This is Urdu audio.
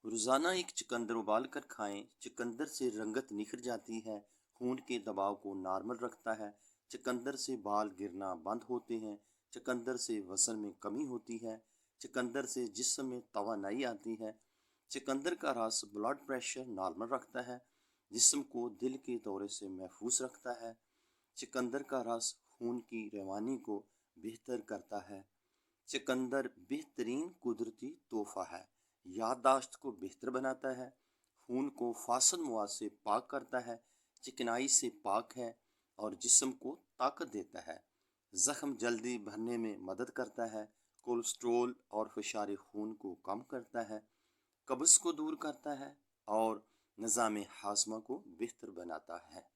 روزانہ ایک چقندر ابال کر کھائیں۔ چقندر سے رنگت نکھر جاتی ہے، خون کے دباؤ کو نارمل رکھتا ہے۔ چقندر سے بال گرنا بند ہوتے ہیں۔ چقندر سے وزن میں کمی ہوتی ہے۔ چقندر سے جسم میں توانائی آتی ہے۔ چقندر کا رس بلڈ پریشر نارمل رکھتا ہے، جسم کو دل کے دورے سے محفوظ رکھتا ہے۔ چقندر کا رس خون کی روانی کو بہتر کرتا ہے۔ چقندر بہترین قدرتی تحفہ ہے، یادداشت کو بہتر بناتا ہے، خون کو فاسد مواد سے پاک کرتا ہے، چکنائی سے پاک ہے اور جسم کو طاقت دیتا ہے۔ زخم جلدی بھرنے میں مدد کرتا ہے، کولیسٹرول اور فشار خون کو کم کرتا ہے، قبض کو دور کرتا ہے اور نظام ہاضمہ کو بہتر بناتا ہے۔